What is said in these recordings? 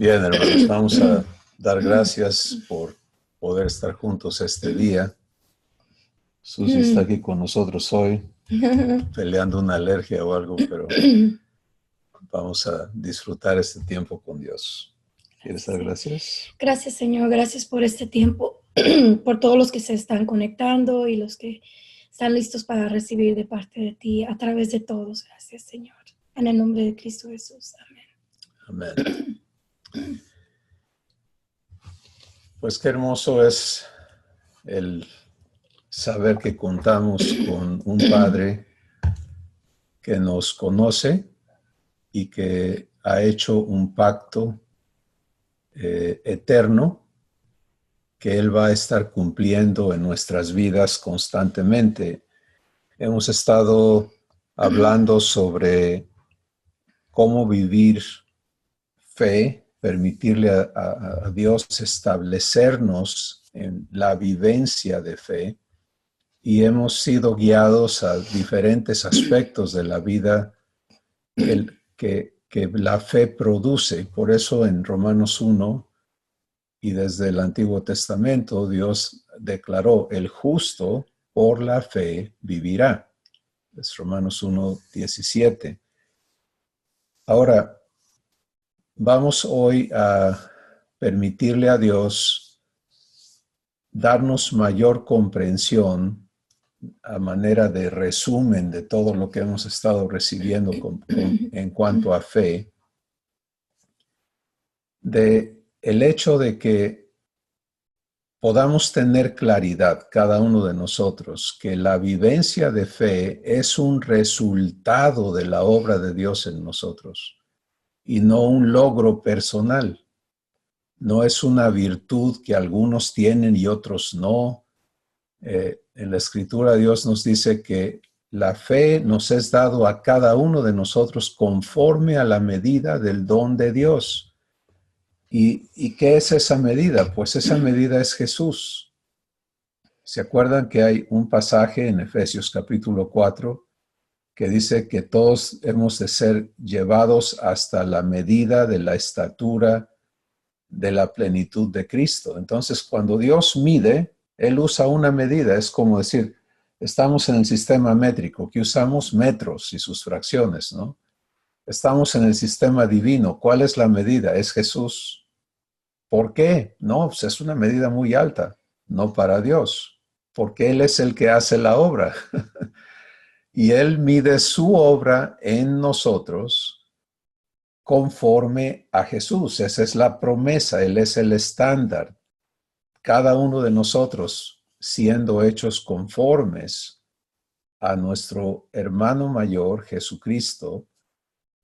Bien, hermanos, vamos a dar gracias por poder estar juntos este día. Susi está aquí con nosotros hoy, peleando una alergia o algo, pero vamos a disfrutar este tiempo con Dios. ¿Quieres dar gracias? Gracias, Señor. Gracias por este tiempo, por todos los que se están conectando y los que están listos para recibir de parte de ti a través de todos. Gracias, Señor. En el nombre de Cristo Jesús. Amén. Amén. Pues qué hermoso es el saber que contamos con un Padre que nos conoce y que ha hecho un pacto eterno que Él va a estar cumpliendo en nuestras vidas constantemente. Hemos estado hablando sobre cómo vivir fe, permitirle a Dios establecernos en la vivencia de fe, y hemos sido guiados a diferentes aspectos de la vida que la fe produce. Por eso en Romanos 1 y desde el Antiguo Testamento Dios declaró: el justo por la fe vivirá. Es Romanos 1:17. Ahora, vamos hoy a permitirle a Dios darnos mayor comprensión a manera de resumen de todo lo que hemos estado recibiendo en cuanto a fe, de el hecho de que podamos tener claridad cada uno de nosotros que la vivencia de fe es un resultado de la obra de Dios en nosotros y no un logro personal. No es una virtud que algunos tienen y otros no. En la Escritura Dios nos dice que la fe nos es dado a cada uno de nosotros conforme a la medida del don de Dios. ¿Y qué es esa medida? Pues esa medida es Jesús. ¿Se acuerdan que hay un pasaje en Efesios capítulo 4 que dice que todos hemos de ser llevados hasta la medida de la estatura de la plenitud de Cristo? Entonces, cuando Dios mide, Él usa una medida. Es como decir, estamos en el sistema métrico, que usamos metros y sus fracciones, ¿no? Estamos en el sistema divino. ¿Cuál es la medida? Es Jesús. ¿Por qué? No, pues es una medida muy alta, no para Dios, porque Él es el que hace la obra. Y Él mide su obra en nosotros conforme a Jesús. Esa es la promesa, Él es el estándar. Cada uno de nosotros siendo hechos conformes a nuestro hermano mayor, Jesucristo,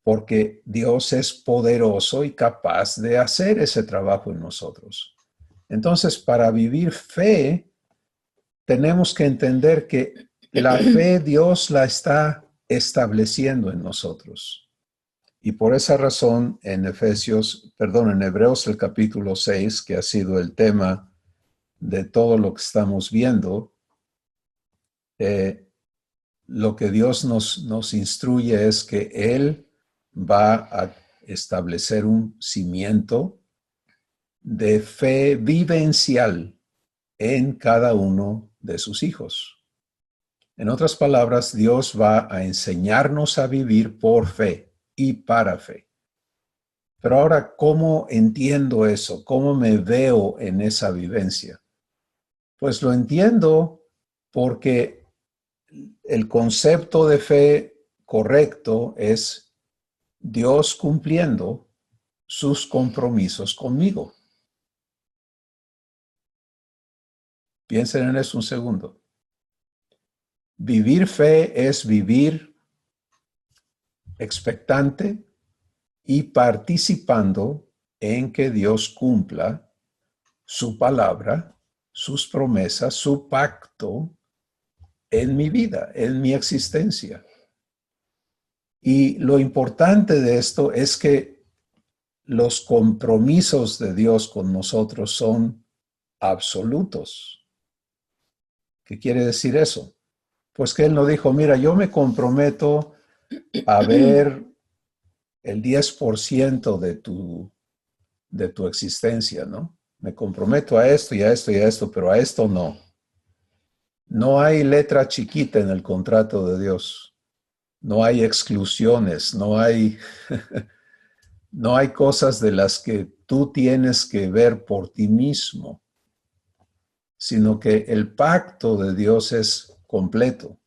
porque Dios es poderoso y capaz de hacer ese trabajo en nosotros. Entonces, para vivir fe, tenemos que entender que la fe Dios la está estableciendo en nosotros. Y por esa razón en Hebreos el capítulo 6, que ha sido el tema de todo lo que estamos viendo, lo que Dios nos instruye es que Él va a establecer un cimiento de fe vivencial en cada uno de sus hijos. En otras palabras, Dios va a enseñarnos a vivir por fe y para fe. Pero ahora, ¿cómo entiendo eso? ¿Cómo me veo en esa vivencia? Pues lo entiendo porque el concepto de fe correcto es Dios cumpliendo sus compromisos conmigo. Piensen en eso un segundo. Vivir fe es vivir expectante y participando en que Dios cumpla su palabra, sus promesas, su pacto en mi vida, en mi existencia. Y lo importante de esto es que los compromisos de Dios con nosotros son absolutos. ¿Qué quiere decir eso? Pues que Él no dijo, mira, yo me comprometo a ver el 10% de tu existencia, ¿no? Me comprometo a esto y a esto y a esto, pero a esto no. No hay letra chiquita en el contrato de Dios. No hay exclusiones, no hay, no hay cosas de las que tú tienes que ver por ti mismo, sino que el pacto de Dios es completo.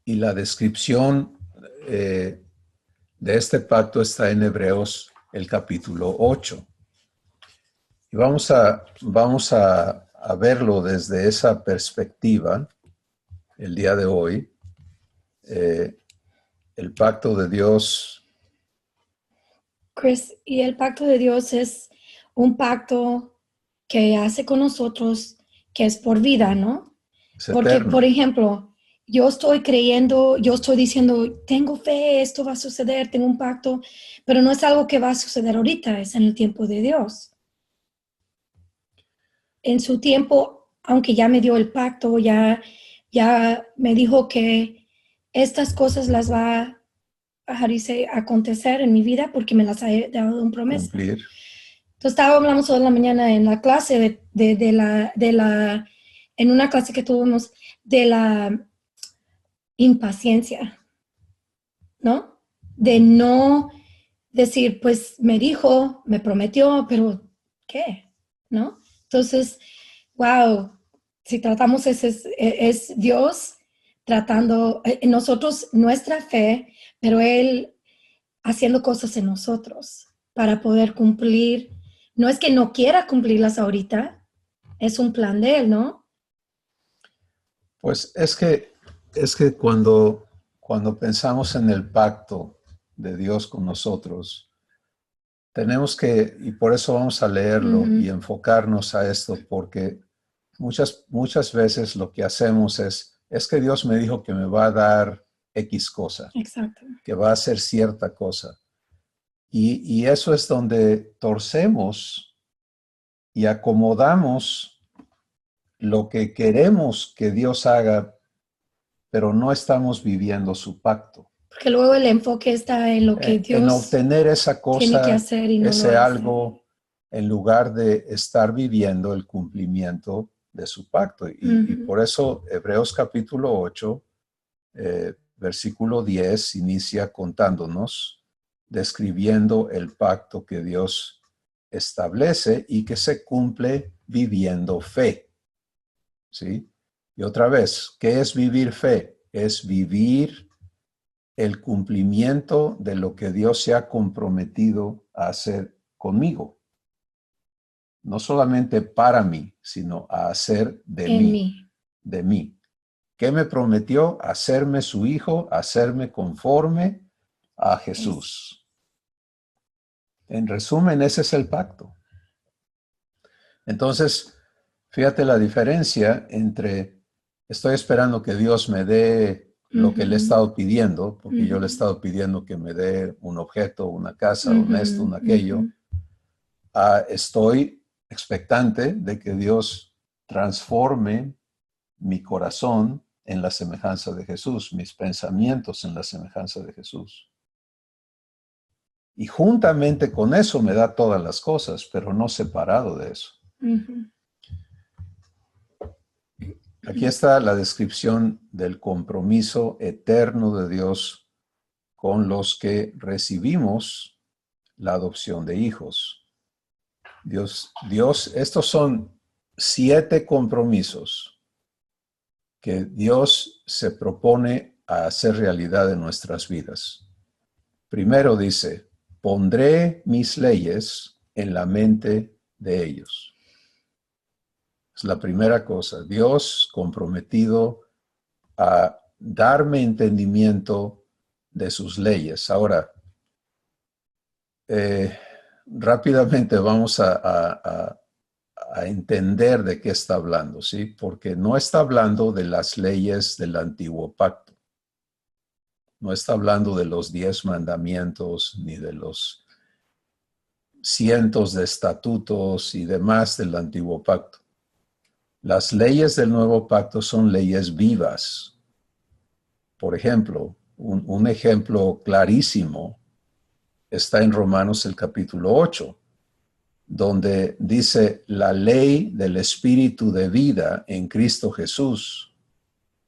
Y la descripción de este pacto está en Hebreos, el capítulo 8. Y vamos a verlo desde esa perspectiva el día de hoy. El pacto de Dios. Chris, y el pacto de Dios es un pacto que hace con nosotros, que es por vida, ¿no? Es Porque, eterno. por ejemplo, yo estoy creyendo, yo estoy diciendo, tengo fe, esto va a suceder, tengo un pacto, pero no es algo que va a suceder ahorita, es en el tiempo de Dios. En su tiempo, aunque ya me dio el pacto, ya me dijo que estas cosas las va a acontecer en mi vida porque me las ha dado una promesa. Cumplir. Entonces estábamos toda la mañana en la clase en una clase que tuvimos de la impaciencia, ¿no? De no decir, pues me dijo, me prometió, pero ¿qué? ¿No? Entonces, wow, si tratamos es Dios tratando nosotros nuestra fe, pero Él haciendo cosas en nosotros para poder cumplir. No es que no quiera cumplirlas ahorita, es un plan de Él, ¿no? Pues es que cuando pensamos en el pacto de Dios con nosotros, tenemos que, y por eso vamos a leerlo y enfocarnos a esto, porque muchas veces lo que hacemos es que Dios me dijo que me va a dar X cosa. Exacto. Que va a hacer cierta cosa. Y eso es donde torcemos y acomodamos lo que queremos que Dios haga, pero no estamos viviendo su pacto. Porque luego el enfoque está en lo que Dios en obtener esa cosa, tiene que hacer y no ese lo hace. algo, en lugar de estar viviendo el cumplimiento de su pacto. Y por eso Hebreos capítulo 8, versículo 10, inicia contándonos, describiendo el pacto que Dios establece y que se cumple viviendo fe. ¿Sí? Y otra vez, ¿qué es vivir fe? Es vivir el cumplimiento de lo que Dios se ha comprometido a hacer conmigo. No solamente para mí, sino a hacer de mí. De mí. ¿Qué me prometió? Hacerme su hijo, hacerme conforme a Jesús. En resumen, ese es el pacto. Entonces, fíjate la diferencia entre estoy esperando que Dios me dé lo que le he estado pidiendo, porque yo le he estado pidiendo que me dé un objeto, una casa, un esto, un aquello. Estoy expectante de que Dios transforme mi corazón en la semejanza de Jesús, mis pensamientos en la semejanza de Jesús. Y juntamente con eso me da todas las cosas, pero no separado de eso. Aquí está la descripción del compromiso eterno de Dios con los que recibimos la adopción de hijos. Dios, estos son 7 compromisos que Dios se propone a hacer realidad en nuestras vidas. Primero dice, pondré mis leyes en la mente de ellos. Es la primera cosa. Dios comprometido a darme entendimiento de sus leyes. Ahora, rápidamente vamos a entender de qué está hablando, ¿sí? Porque no está hablando de las leyes del antiguo pacto. No está hablando de los 10 mandamientos ni de los cientos de estatutos y demás del antiguo pacto. Las leyes del nuevo pacto son leyes vivas. Por ejemplo, un ejemplo clarísimo está en Romanos el capítulo 8, donde dice: la ley del Espíritu de vida en Cristo Jesús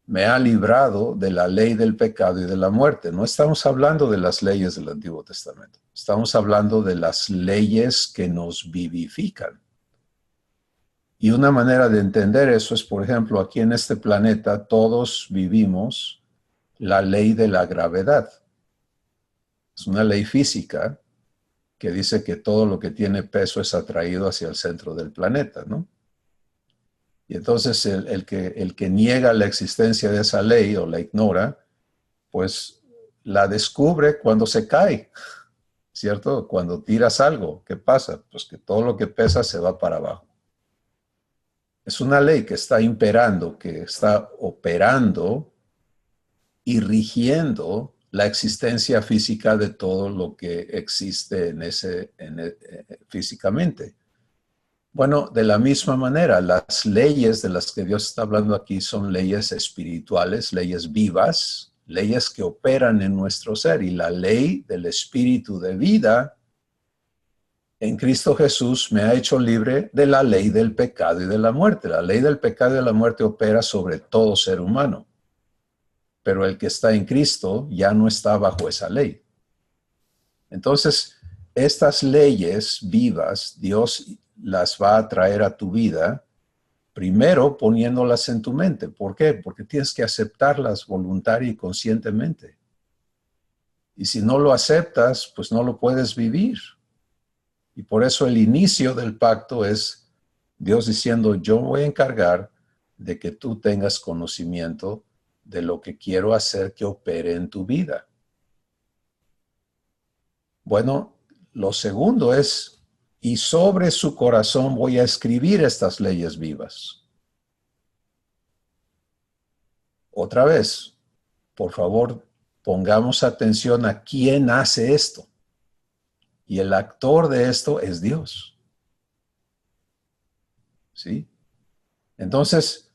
me ha librado de la ley del pecado y de la muerte. No estamos hablando de las leyes del Antiguo Testamento. Estamos hablando de las leyes que nos vivifican. Y una manera de entender eso es, por ejemplo, aquí en este planeta todos vivimos la ley de la gravedad. Es una ley física que dice que todo lo que tiene peso es atraído hacia el centro del planeta, ¿no? Y entonces el que niega la existencia de esa ley o la ignora, pues la descubre cuando se cae, ¿cierto? Cuando tiras algo, ¿qué pasa? Pues que todo lo que pesa se va para abajo. Es una ley que está imperando, que está operando y rigiendo la existencia física de todo lo que existe físicamente. Bueno, de la misma manera, las leyes de las que Dios está hablando aquí son leyes espirituales, leyes vivas, leyes que operan en nuestro ser. Y la ley del Espíritu de vida en Cristo Jesús me ha hecho libre de la ley del pecado y de la muerte. La ley del pecado y de la muerte opera sobre todo ser humano. Pero el que está en Cristo ya no está bajo esa ley. Entonces, estas leyes vivas, Dios las va a traer a tu vida, primero poniéndolas en tu mente. ¿Por qué? Porque tienes que aceptarlas voluntaria y conscientemente. Y si no lo aceptas, pues no lo puedes vivir. Y por eso el inicio del pacto es Dios diciendo: yo voy a encargar de que tú tengas conocimiento de lo que quiero hacer que opere en tu vida. Bueno, lo segundo es: y sobre su corazón voy a escribir estas leyes vivas. Otra vez, por favor, pongamos atención a quién hace esto. Y el actor de esto es Dios. ¿Sí? Entonces,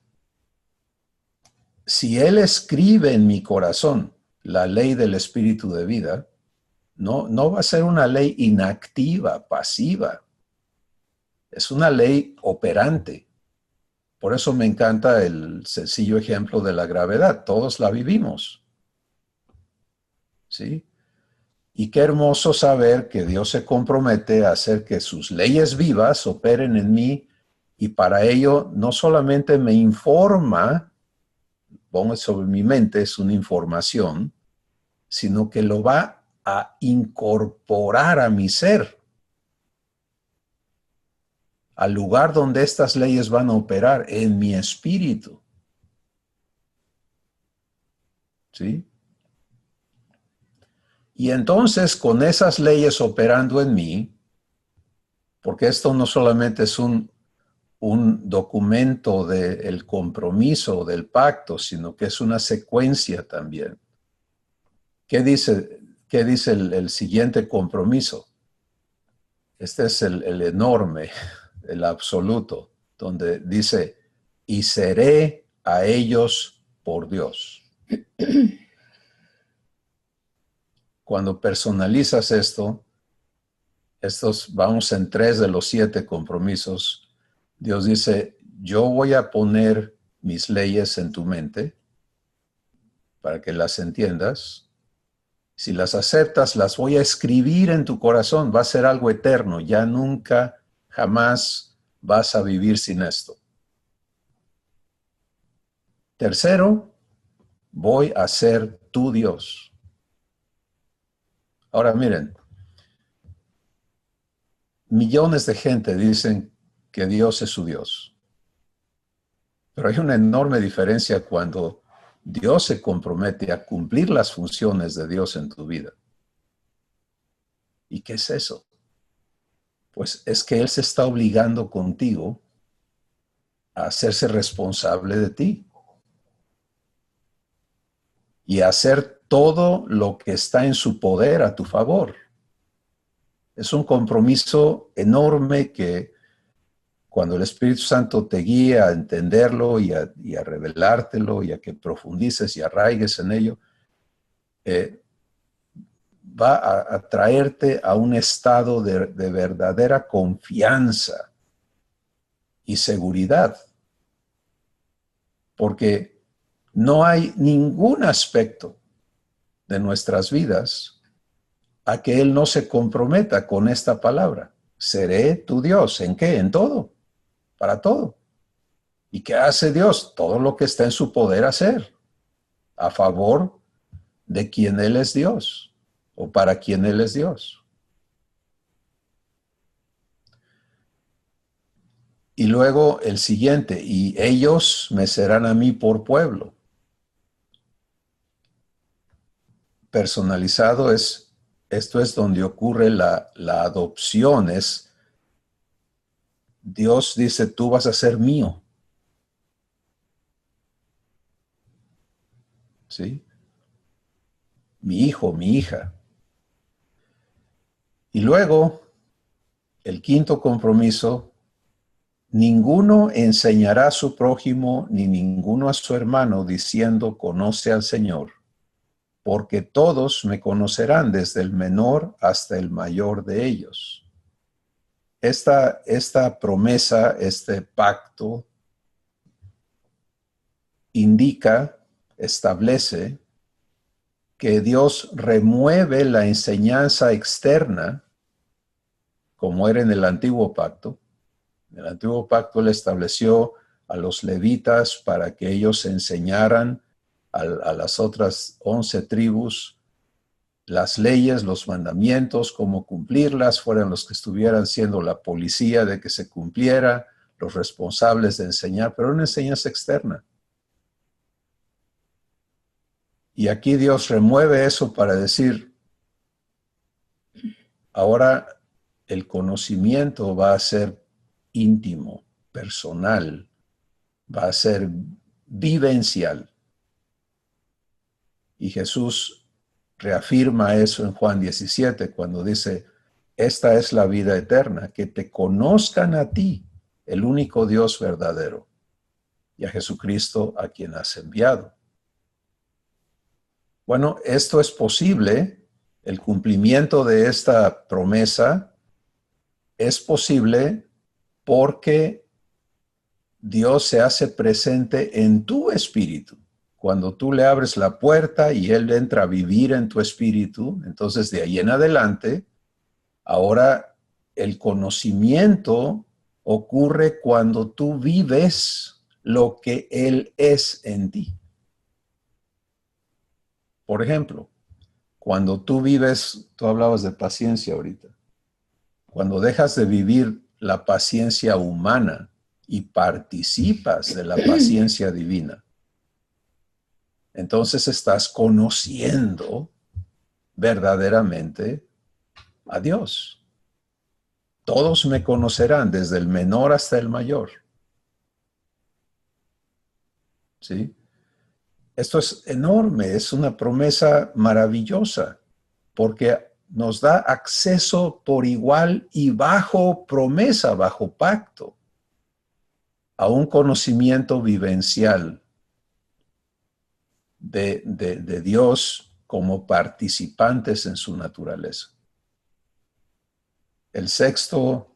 si Él escribe en mi corazón la ley del Espíritu de vida, no va a ser una ley inactiva, pasiva. Es una ley operante. Por eso me encanta el sencillo ejemplo de la gravedad. Todos la vivimos. ¿Sí? Y qué hermoso saber que Dios se compromete a hacer que sus leyes vivas operen en mí, y para ello no solamente me informa, pongo sobre mi mente, es una información, sino que lo va a incorporar a mi ser, al lugar donde estas leyes van a operar, en mi espíritu. ¿Sí? Y entonces, con esas leyes operando en mí, porque esto no solamente es un documento del compromiso, del pacto, sino que es una secuencia también. ¿Qué dice el siguiente compromiso? Este es el enorme, el absoluto, donde dice: y seré a ellos por Dios. Cuando personalizas esto, vamos en 3 de los 7 compromisos. Dios dice: yo voy a poner mis leyes en tu mente para que las entiendas. Si las aceptas, las voy a escribir en tu corazón. Va a ser algo eterno. Ya nunca, jamás vas a vivir sin esto. Tercero, voy a ser tu Dios. Ahora miren, millones de gente dicen que Dios es su Dios. Pero hay una enorme diferencia cuando Dios se compromete a cumplir las funciones de Dios en tu vida. ¿Y qué es eso? Pues es que Él se está obligando contigo a hacerse responsable de ti y a hacer todo lo que está en su poder a tu favor. Es un compromiso enorme que, cuando el Espíritu Santo te guía a entenderlo y a revelártelo y a que profundices y arraigues en ello, va a traerte a un estado de verdadera confianza y seguridad. Porque no hay ningún aspecto de nuestras vidas a que Él no se comprometa con esta palabra. Seré tu Dios. ¿En qué? En todo. Para todo. ¿Y qué hace Dios? Todo lo que está en su poder hacer a favor de quien Él es Dios o para quien Él es Dios. Y luego el siguiente, y ellos me serán a mí por pueblo. Personalizado esto es donde ocurre la adopción, Dios dice, tú vas a ser mío. ¿Sí? Mi hijo, mi hija. Y luego, el quinto compromiso, ninguno enseñará a su prójimo ni ninguno a su hermano diciendo, conoce al Señor, porque todos me conocerán desde el menor hasta el mayor de ellos. Esta promesa, este pacto, indica, establece que Dios remueve la enseñanza externa, como era en el antiguo pacto. En el antiguo pacto Él estableció a los levitas para que ellos enseñaran a las otras 11 tribus las leyes, los mandamientos, cómo cumplirlas, fueran los que estuvieran siendo la policía de que se cumpliera, los responsables de enseñar, pero una enseñanza externa. Y aquí Dios remueve eso para decir, ahora el conocimiento va a ser íntimo, personal, va a ser vivencial. Y Jesús reafirma eso en Juan 17, cuando dice, esta es la vida eterna, que te conozcan a ti, el único Dios verdadero, y a Jesucristo a quien has enviado. Bueno, esto es posible, el cumplimiento de esta promesa es posible porque Dios se hace presente en tu espíritu. Cuando tú le abres la puerta y Él entra a vivir en tu espíritu, entonces de ahí en adelante, ahora el conocimiento ocurre cuando tú vives lo que Él es en ti. Por ejemplo, cuando tú vives, tú hablabas de paciencia ahorita, cuando dejas de vivir la paciencia humana y participas de la paciencia divina, entonces estás conociendo verdaderamente a Dios. Todos me conocerán, desde el menor hasta el mayor. ¿Sí? Esto es enorme, es una promesa maravillosa, porque nos da acceso por igual y bajo promesa, bajo pacto, a un conocimiento vivencial de Dios como participantes en su naturaleza. El sexto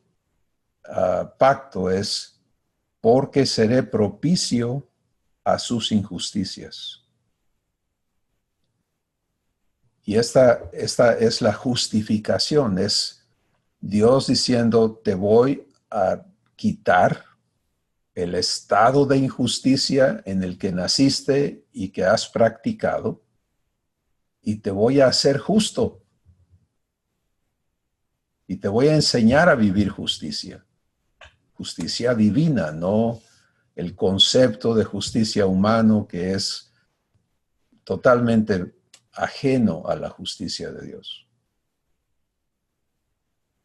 pacto es, porque seré propicio a sus injusticias. Y esta es la justificación, es Dios diciendo, te voy a quitar el estado de injusticia en el que naciste y que has practicado, y te voy a hacer justo. Y te voy a enseñar a vivir justicia. Justicia divina, no el concepto de justicia humano que es totalmente ajeno a la justicia de Dios.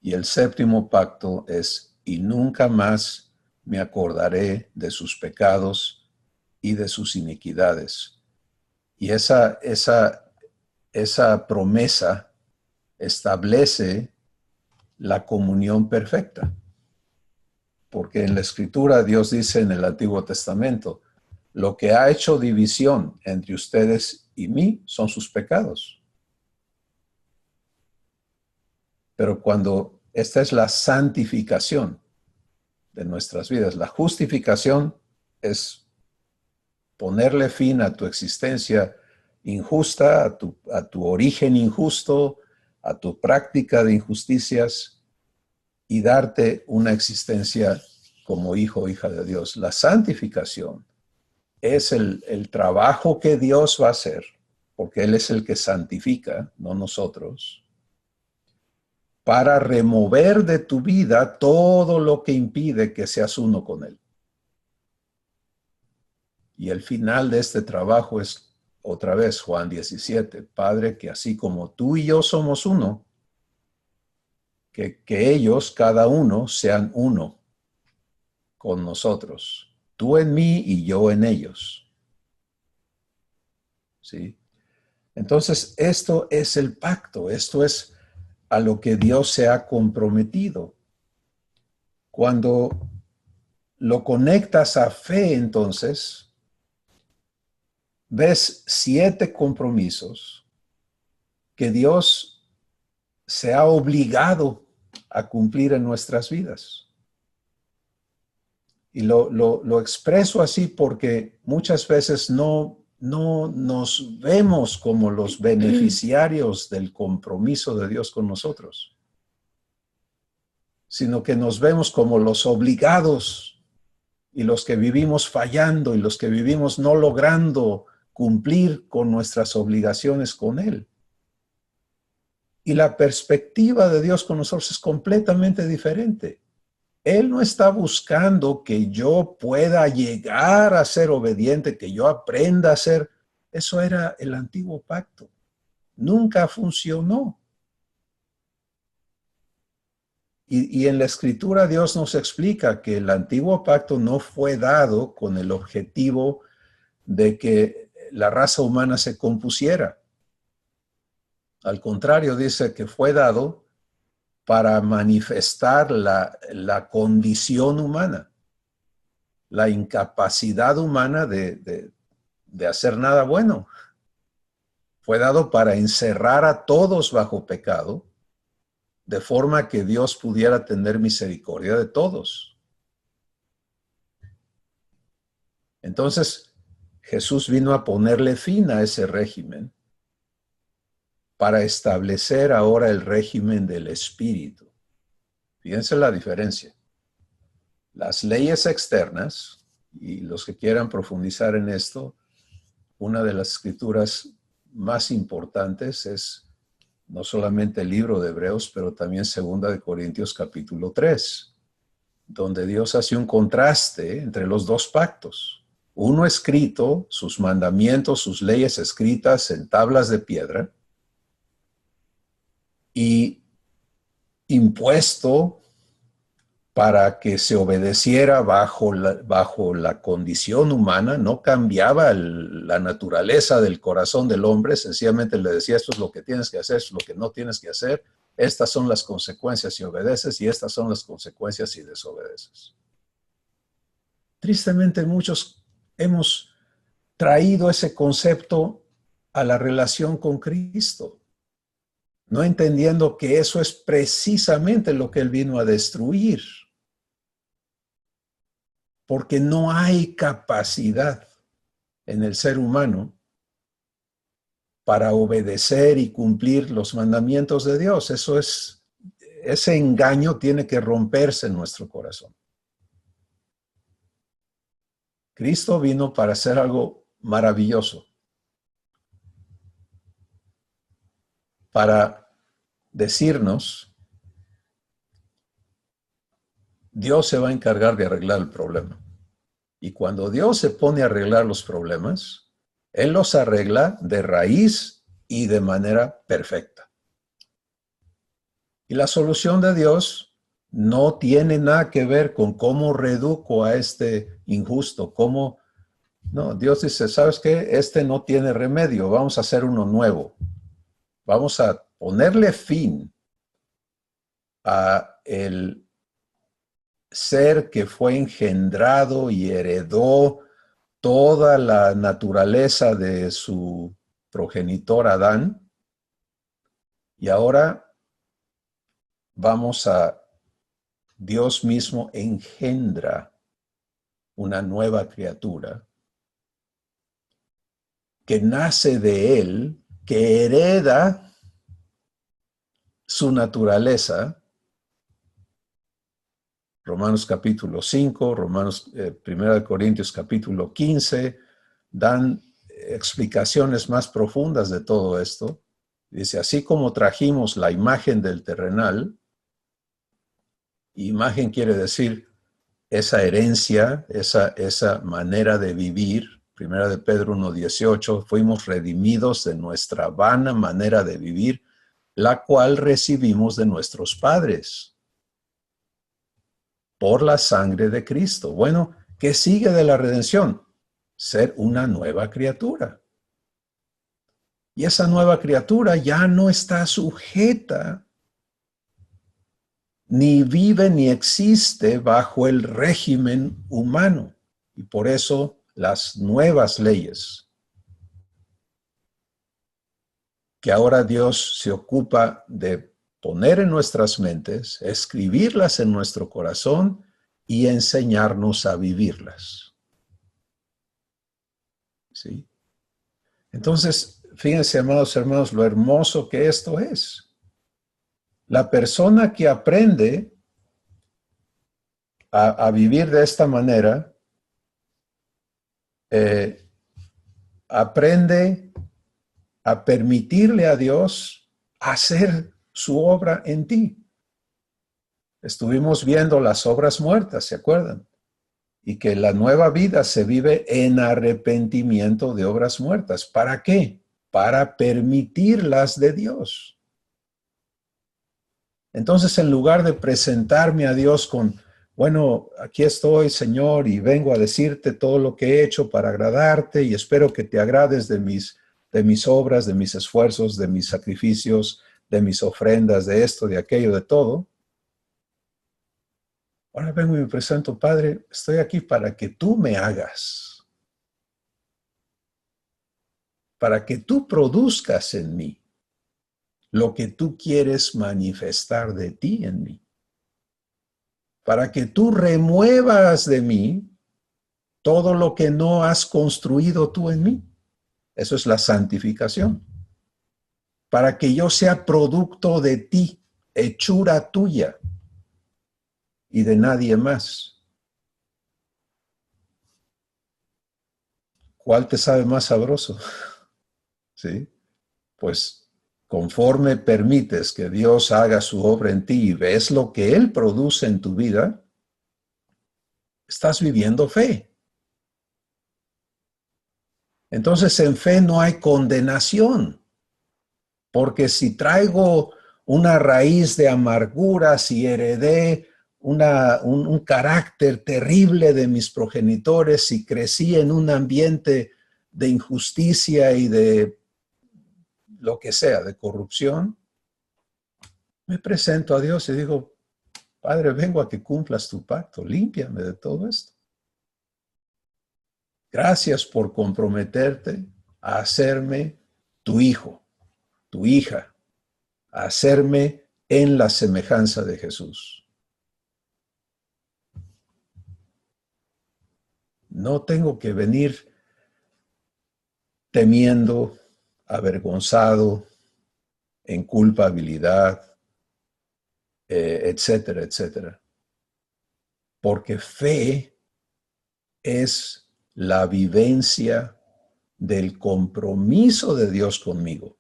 Y el séptimo pacto es, y nunca más me acordaré de sus pecados y de sus iniquidades. Y esa promesa establece la comunión perfecta. Porque en la Escritura Dios dice en el Antiguo Testamento, lo que ha hecho división entre ustedes y mí son sus pecados. Pero cuando esta es la santificación de nuestras vidas, la justificación es ponerle fin a tu existencia injusta, a tu origen injusto, a tu práctica de injusticias y darte una existencia como hijo o hija de Dios. La santificación es el trabajo que Dios va a hacer, porque Él es el que santifica, no nosotros, para remover de tu vida todo lo que impide que seas uno con Él. Y el final de este trabajo es, otra vez, Juan 17, Padre, que así como tú y yo somos uno, que ellos, cada uno, sean uno con nosotros. Tú en mí y yo en ellos. ¿Sí? Entonces, esto es el pacto, esto es a lo que Dios se ha comprometido. Cuando lo conectas a fe, entonces, ves 7 compromisos que Dios se ha obligado a cumplir en nuestras vidas. Y lo expreso así porque muchas veces no nos vemos como los beneficiarios del compromiso de Dios con nosotros, sino que nos vemos como los obligados y los que vivimos fallando y los que vivimos no logrando cumplir con nuestras obligaciones con Él. Y la perspectiva de Dios con nosotros es completamente diferente. Él no está buscando que yo pueda llegar a ser obediente, que yo aprenda a ser. Eso era el antiguo pacto. Nunca funcionó. Y en la Escritura Dios nos explica que el antiguo pacto no fue dado con el objetivo de que la raza humana se compusiera. Al contrario, dice que fue dado para manifestar la condición humana, la incapacidad humana de hacer nada bueno. Fue dado para encerrar a todos bajo pecado, de forma que Dios pudiera tener misericordia de todos. Entonces, Jesús vino a ponerle fin a ese régimen para establecer ahora el régimen del Espíritu. Fíjense la diferencia. Las leyes externas, y los que quieran profundizar en esto, una de las escrituras más importantes es no solamente el libro de Hebreos, pero también 2 Corintios capítulo 3, donde Dios hace un contraste entre los dos pactos. Uno escrito, sus mandamientos, sus leyes escritas en tablas de piedra, y impuesto para que se obedeciera bajo la condición humana, no cambiaba la naturaleza del corazón del hombre, sencillamente le decía, esto es lo que tienes que hacer, esto es lo que no tienes que hacer, estas son las consecuencias si obedeces y estas son las consecuencias si desobedeces. Tristemente muchos hemos traído ese concepto a la relación con Cristo, no entendiendo que eso es precisamente lo que Él vino a destruir. Porque no hay capacidad en el ser humano para obedecer y cumplir los mandamientos de Dios. Ese engaño tiene que romperse en nuestro corazón. Cristo vino para hacer algo maravilloso, para decirnos, Dios se va a encargar de arreglar el problema. Y cuando Dios se pone a arreglar los problemas, Él los arregla de raíz y de manera perfecta. Y la solución de Dios no tiene nada que ver con cómo reduco a este injusto, no, Dios dice, ¿sabes qué? Este no tiene remedio, vamos a hacer uno nuevo. Vamos a ponerle fin a el ser que fue engendrado y heredó toda la naturaleza de su progenitor Adán. Y ahora Dios mismo engendra una nueva criatura que nace de Él, que hereda su naturaleza. Romanos capítulo 5, 1 Corintios capítulo 15, dan explicaciones más profundas de todo esto. Dice, así como trajimos la imagen del terrenal, imagen quiere decir esa herencia, esa manera de vivir. 1 de Pedro 1:18, fuimos redimidos de nuestra vana manera de vivir, la cual recibimos de nuestros padres por la sangre de Cristo. Bueno, ¿qué sigue de la redención? Ser una nueva criatura. Y esa nueva criatura ya no está sujeta, ni vive ni existe bajo el régimen humano. Y por eso las nuevas leyes que ahora Dios se ocupa de poner en nuestras mentes, escribirlas en nuestro corazón y enseñarnos a vivirlas. ¿Sí? Entonces, fíjense, amados hermanos, lo hermoso que esto es. La persona que aprende a vivir de esta manera, aprende a permitirle a Dios hacer su obra en ti. Estuvimos viendo las obras muertas, ¿se acuerdan? Y que la nueva vida se vive en arrepentimiento de obras muertas. ¿Para qué? Para permitirlas de Dios. Entonces, en lugar de presentarme a Dios con, bueno, aquí estoy, Señor, y vengo a decirte todo lo que he hecho para agradarte y espero que te agrades de mis obras, de mis esfuerzos, de mis sacrificios, de mis ofrendas, de esto, de aquello, de todo. Ahora vengo y me presento, Padre, estoy aquí para que tú me hagas, para que tú produzcas en mí lo que tú quieres manifestar de ti en mí, para que tú remuevas de mí todo lo que no has construido tú en mí. Eso es la santificación. Para que yo sea producto de ti, hechura tuya y de nadie más. ¿Cuál te sabe más sabroso? ¿Sí? Pues conforme permites que Dios haga su obra en ti y ves lo que Él produce en tu vida, estás viviendo fe. Entonces en fe no hay condenación, porque si traigo una raíz de amargura, si heredé un carácter terrible de mis progenitores, si crecí en un ambiente de injusticia y de lo que sea, de corrupción, me presento a Dios y digo, Padre, vengo a que cumplas tu pacto, límpiame de todo esto. Gracias por comprometerte a hacerme tu hijo, tu hija, a hacerme en la semejanza de Jesús. No tengo que venir temiendo, avergonzado, en culpabilidad, etcétera, etcétera. Porque fe es la vivencia del compromiso de Dios conmigo.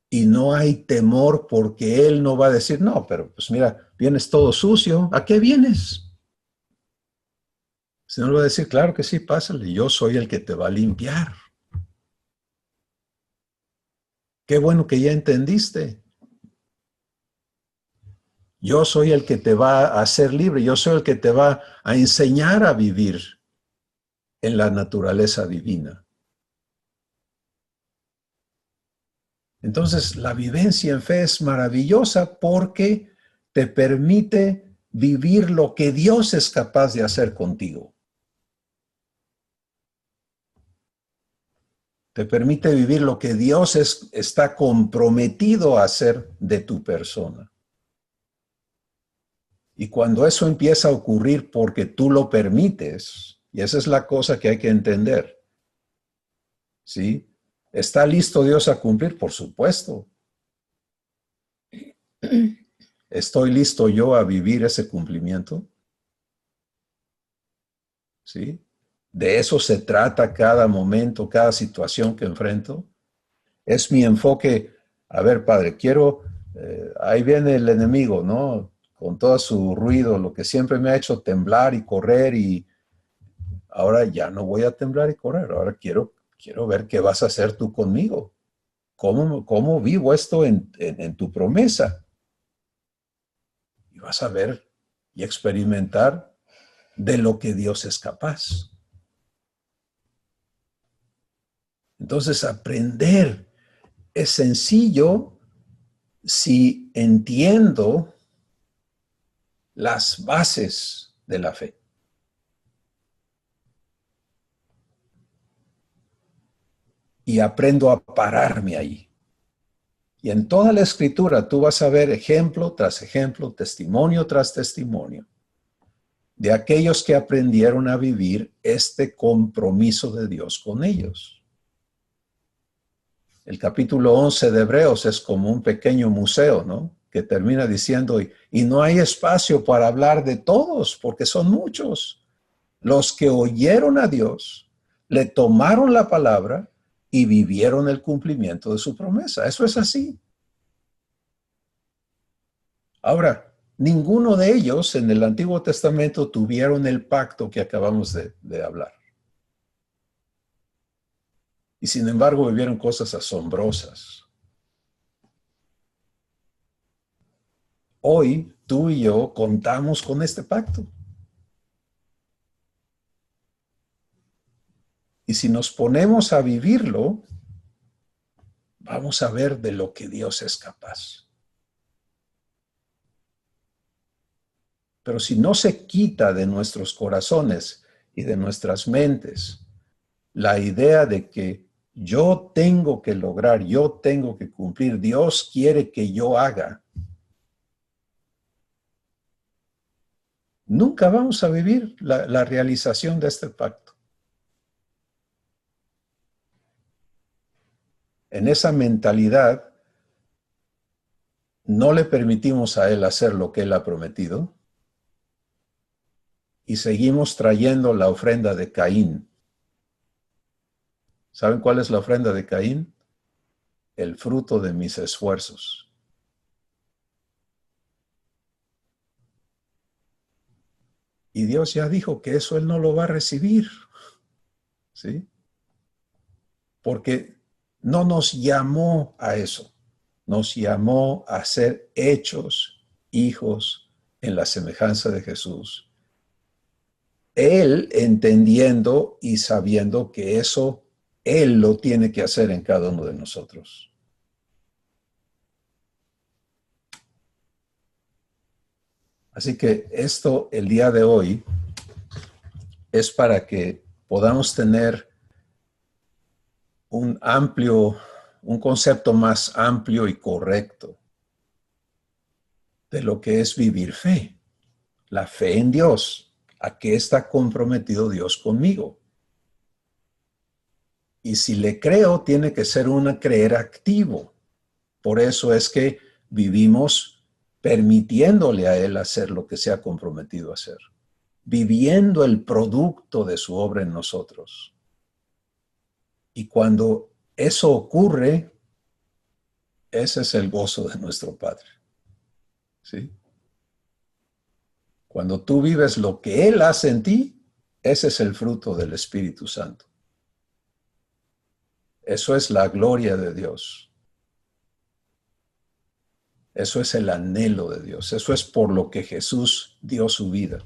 Y no hay temor porque Él no va a decir, no, pero pues mira, vienes todo sucio, ¿a qué vienes? Sino Él va a decir, claro que sí, pásale, yo soy el que te va a limpiar. Qué bueno que ya entendiste. Yo soy el que te va a hacer libre, yo soy el que te va a enseñar a vivir en la naturaleza divina. Entonces, la vivencia en fe es maravillosa porque te permite vivir lo que Dios es capaz de hacer contigo. Te permite vivir lo que Dios está comprometido a hacer de tu persona. Y cuando eso empieza a ocurrir porque tú lo permites, y esa es la cosa que hay que entender, ¿sí? ¿Está listo Dios a cumplir? Por supuesto. ¿Estoy listo yo a vivir ese cumplimiento? ¿Sí? De eso se trata cada momento, cada situación que enfrento. Es mi enfoque, a ver, Padre, quiero, ahí viene el enemigo, ¿no? Con todo su ruido, lo que siempre me ha hecho temblar y correr, y ahora ya no voy a temblar y correr, ahora quiero ver qué vas a hacer tú conmigo. ¿Cómo vivo esto en tu promesa? Y vas a ver y experimentar de lo que Dios es capaz. Entonces, aprender es sencillo si entiendo las bases de la fe. Y aprendo a pararme ahí. Y en toda la escritura tú vas a ver ejemplo tras ejemplo, testimonio tras testimonio, de aquellos que aprendieron a vivir este compromiso de Dios con ellos. El capítulo 11 de Hebreos es como un pequeño museo, ¿no? Que termina diciendo, y no hay espacio para hablar de todos, porque son muchos. Los que oyeron a Dios, le tomaron la palabra y vivieron el cumplimiento de su promesa. Eso es así. Ahora, ninguno de ellos en el Antiguo Testamento tuvieron el pacto que acabamos de hablar. Y sin embargo vivieron cosas asombrosas. Hoy tú y yo contamos con este pacto. Y si nos ponemos a vivirlo, vamos a ver de lo que Dios es capaz. Pero si no se quita de nuestros corazones y de nuestras mentes la idea de que yo tengo que lograr, yo tengo que cumplir, Dios quiere que yo haga, nunca vamos a vivir la realización de este pacto. En esa mentalidad, no le permitimos a Él hacer lo que Él ha prometido y seguimos trayendo la ofrenda de Caín. ¿Saben cuál es la ofrenda de Caín? El fruto de mis esfuerzos. Y Dios ya dijo que eso Él no lo va a recibir, ¿sí? Porque no nos llamó a eso. Nos llamó a ser hechos hijos en la semejanza de Jesús. Él entendiendo y sabiendo que eso Él lo tiene que hacer en cada uno de nosotros. Así que esto el día de hoy es para que podamos tener un concepto más amplio y correcto de lo que es vivir fe. La fe en Dios. ¿A qué está comprometido Dios conmigo? Y si le creo, tiene que ser un creer activo. Por eso es que vivimos permitiéndole a Él hacer lo que se ha comprometido a hacer, viviendo el producto de su obra en nosotros. Y cuando eso ocurre, ese es el gozo de nuestro Padre. ¿Sí? Cuando tú vives lo que Él hace en ti, ese es el fruto del Espíritu Santo. Eso es la gloria de Dios. Eso es el anhelo de Dios. Eso es por lo que Jesús dio su vida.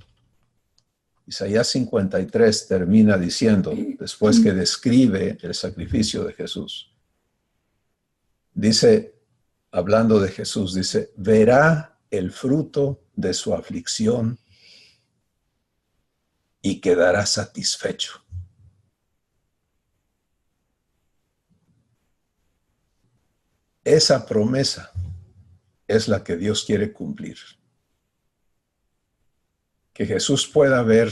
Isaías 53 termina diciendo, después que describe el sacrificio de Jesús, dice, hablando de Jesús, dice, verá el fruto de su aflicción y quedará satisfecho. Esa promesa es la que Dios quiere cumplir. que Jesús pueda ver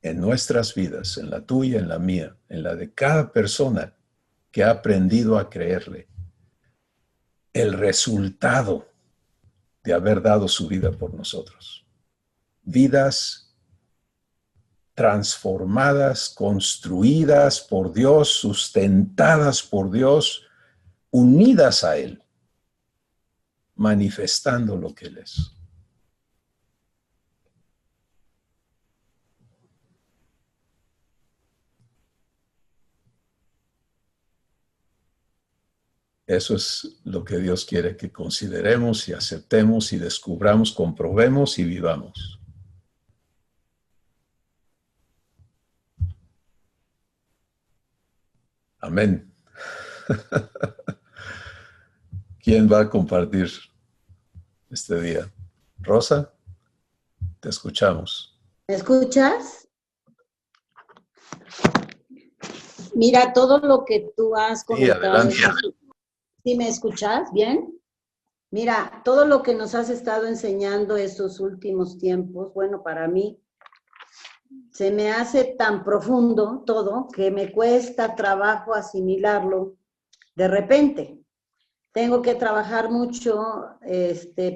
en nuestras vidas, en la tuya, en la mía, en la de cada persona que ha aprendido a creerle, el resultado de haber dado su vida por nosotros. Vidas transformadas, construidas por Dios, sustentadas por Dios, unidas a Él, manifestando lo que Él es. Eso es lo que Dios quiere que consideremos y aceptemos y descubramos, comprobemos y vivamos. Amén. ¿Quién va a compartir este día? Rosa, te escuchamos. ¿Me escuchas? Mira, todo lo que tú has comentado. Sí, adelante. ¿Sí me escuchas? ¿Bien? Mira, todo lo que nos has estado enseñando estos últimos tiempos, bueno, para mí se me hace tan profundo todo que me cuesta trabajo asimilarlo de repente. Tengo que trabajar mucho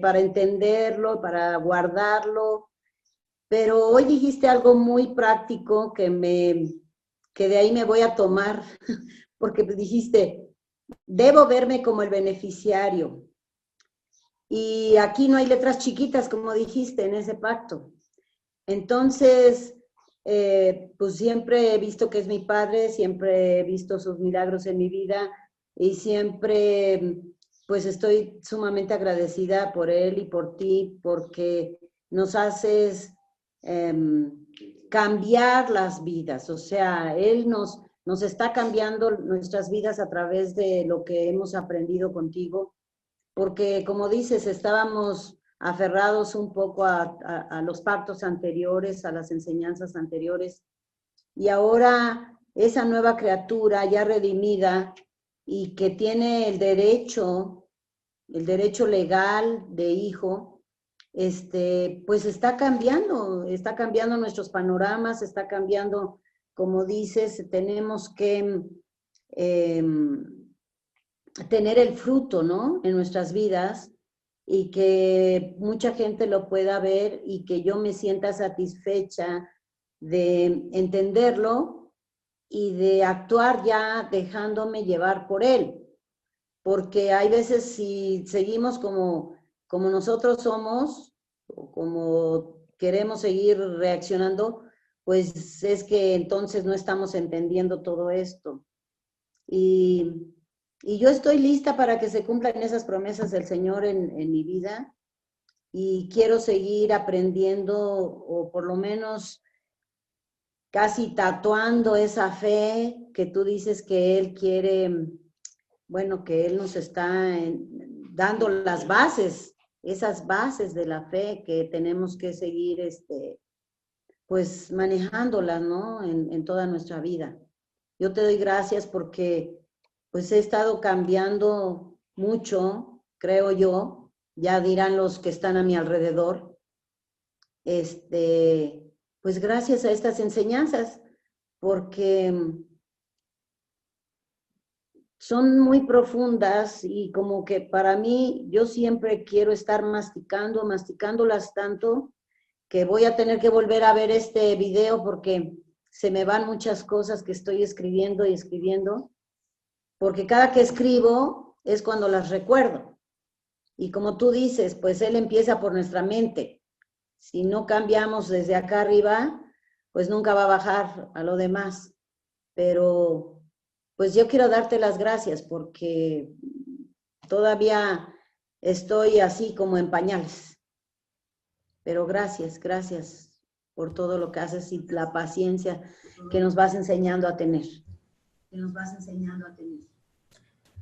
para entenderlo, para guardarlo, pero hoy dijiste algo muy práctico que de ahí me voy a tomar, porque dijiste, debo verme como el beneficiario. Y aquí no hay letras chiquitas, como dijiste, en ese pacto. Entonces, pues siempre he visto que es mi padre, siempre he visto sus milagros en mi vida y siempre, pues estoy sumamente agradecida por él y por ti, porque nos haces cambiar las vidas. O sea, él nos está cambiando nuestras vidas a través de lo que hemos aprendido contigo, porque como dices, estábamos aferrados un poco a los pactos anteriores, a las enseñanzas anteriores, y ahora esa nueva criatura ya redimida y que tiene el derecho legal de hijo, pues está cambiando nuestros panoramas, está cambiando, como dices, tenemos que tener el fruto, ¿no?, en nuestras vidas, y que mucha gente lo pueda ver y que yo me sienta satisfecha de entenderlo y de actuar ya dejándome llevar por él. Porque hay veces si seguimos como nosotros somos, o como queremos seguir reaccionando, pues es que entonces no estamos entendiendo todo esto. Y yo estoy lista para que se cumplan esas promesas del Señor en mi vida, y quiero seguir aprendiendo, o por lo menos casi tatuando esa fe que tú dices que Él quiere, bueno, que Él nos está dando las bases, esas bases de la fe que tenemos que seguir, pues manejándolas, ¿no?, en toda nuestra vida. Yo te doy gracias porque pues he estado cambiando mucho, creo yo, ya dirán los que están a mi alrededor, pues gracias a estas enseñanzas, porque son muy profundas y como que para mí, yo siempre quiero estar masticándolas tanto que voy a tener que volver a ver este video porque se me van muchas cosas que estoy escribiendo y escribiendo, porque cada que escribo es cuando las recuerdo. Y como tú dices, pues Él empieza por nuestra mente. Si no cambiamos desde acá arriba, pues nunca va a bajar a lo demás. Pero pues yo quiero darte las gracias porque todavía estoy así como en pañales. Pero gracias por todo lo que haces y la paciencia que nos vas enseñando a tener.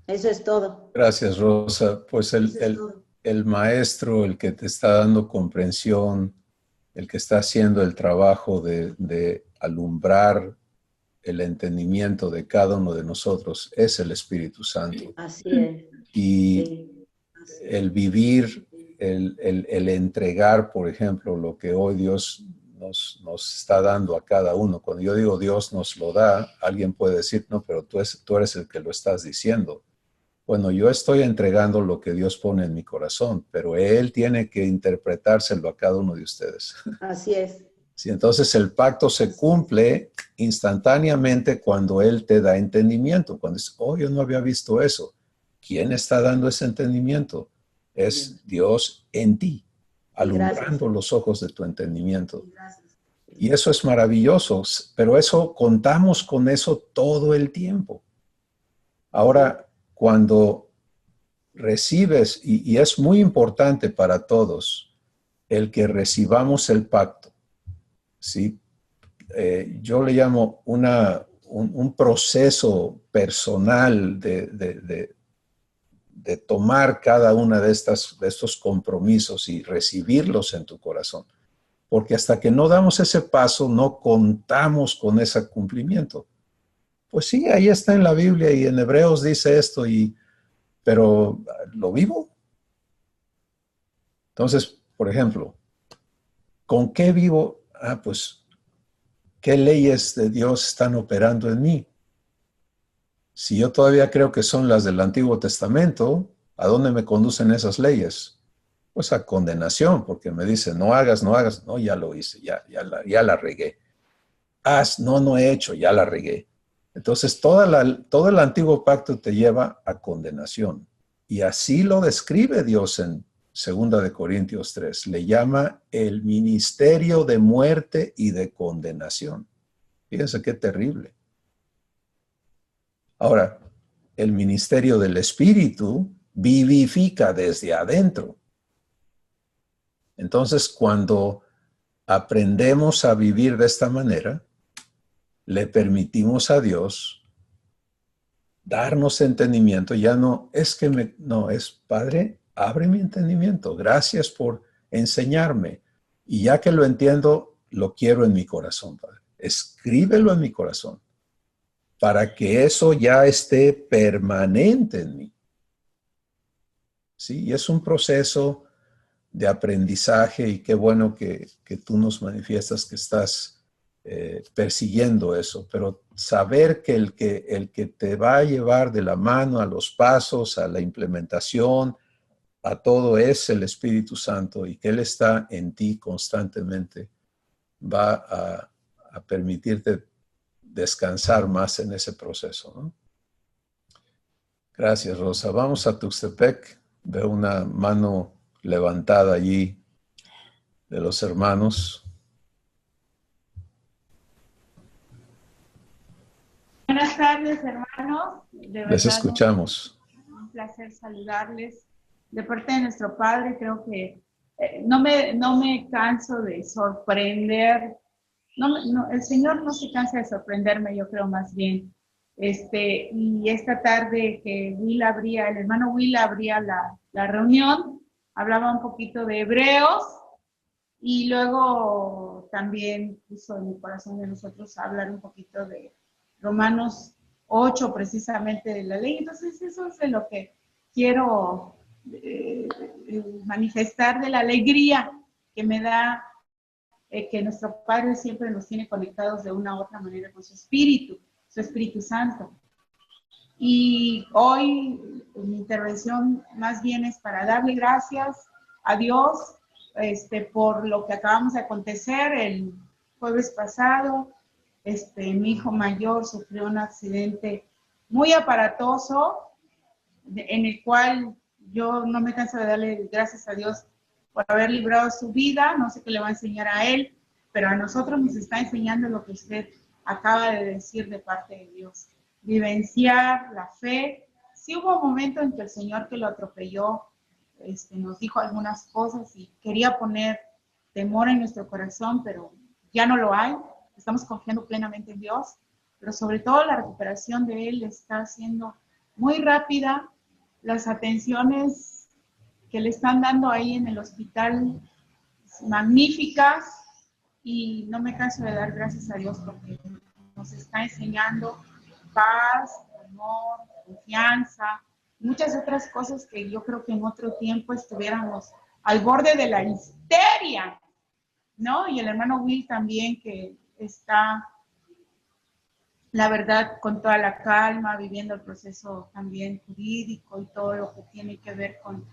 Eso es todo. Gracias, Rosa. Pues el maestro, el que te está dando comprensión, el que está haciendo el trabajo de alumbrar el entendimiento de cada uno de nosotros, es el Espíritu Santo. Así es. Y sí. el vivir el entregar, por ejemplo, lo que hoy Dios nos está dando a cada uno. Cuando yo digo Dios nos lo da, alguien puede decir, no, pero tú eres el que lo estás diciendo. Bueno, yo estoy entregando lo que Dios pone en mi corazón, pero Él tiene que interpretárselo a cada uno de ustedes. Así es. Sí, entonces el pacto se cumple instantáneamente cuando Él te da entendimiento. Cuando dices, oh, yo no había visto eso. ¿Quién está dando ese entendimiento? Es Dios en ti, alumbrando los ojos de tu entendimiento. Y eso es maravilloso, pero eso contamos con eso todo el tiempo. Ahora, cuando recibes, y es muy importante para todos, el que recibamos el pacto, ¿sí? Yo le llamo un proceso personal de tomar cada una de estos compromisos y recibirlos en tu corazón. Porque hasta que no damos ese paso, no contamos con ese cumplimiento. Pues sí, ahí está en la Biblia y en Hebreos dice esto, pero ¿lo vivo? Entonces, por ejemplo, ¿con qué vivo? Pues, ¿qué leyes de Dios están operando en mí? Si yo todavía creo que son las del Antiguo Testamento, ¿a dónde me conducen esas leyes? Pues a condenación, porque me dice, no hagas, no, ya lo hice, ya la regué. Haz, no he hecho, ya la regué. Entonces, todo el antiguo pacto te lleva a condenación. Y así lo describe Dios en 2 de Corintios 3. Le llama el ministerio de muerte y de condenación. Fíjense qué terrible. Ahora, el ministerio del Espíritu vivifica desde adentro. Entonces, cuando aprendemos a vivir de esta manera, le permitimos a Dios darnos entendimiento. Ya no es que no, es Padre, abre mi entendimiento. Gracias por enseñarme. Y ya que lo entiendo, lo quiero en mi corazón, Padre. Escríbelo en mi corazón para que eso ya esté permanente en mí. Sí, y es un proceso de aprendizaje y qué bueno que tú nos manifiestas que estás persiguiendo eso, pero saber que el que te va a llevar de la mano a los pasos, a la implementación, a todo es el Espíritu Santo y que Él está en ti constantemente, va a permitirte descansar más en ese proceso, ¿no? Gracias, Rosa. Vamos a Tuxtepec. Veo una mano levantada allí de los hermanos. Buenas tardes, hermanos. De verdad, les escuchamos. Un placer saludarles. De parte de nuestro Padre, creo que no me canso de sorprender. El Señor no se cansa de sorprenderme, yo creo más bien. Y esta tarde que el hermano Will abría la reunión, hablaba un poquito de Hebreos y luego también puso en el corazón de nosotros hablar un poquito de Romanos 8, precisamente de la ley. Entonces eso es de lo que quiero manifestar, de la alegría que me da que nuestro Padre siempre nos tiene conectados de una u otra manera con su Espíritu Santo. Y hoy mi intervención más bien es para darle gracias a Dios por lo que acabamos de acontecer el jueves pasado. Mi hijo mayor sufrió un accidente muy aparatoso, en el cual yo no me canso de darle gracias a Dios por haber librado su vida. No sé qué le va a enseñar a él, pero a nosotros nos está enseñando lo que usted acaba de decir de parte de Dios. Vivenciar la fe. Sí hubo un momento en que el Señor que lo atropelló nos dijo algunas cosas y quería poner temor en nuestro corazón, pero ya no lo hay. Estamos confiando plenamente en Dios, pero sobre todo la recuperación de él está siendo muy rápida. Las atenciones que le están dando ahí en el hospital, magníficas, y no me canso de dar gracias a Dios porque nos está enseñando paz, amor, confianza, muchas otras cosas que yo creo que en otro tiempo estuviéramos al borde de la histeria, ¿no? Y el hermano Will también, que está, la verdad, con toda la calma, viviendo el proceso también jurídico y todo lo que tiene que ver con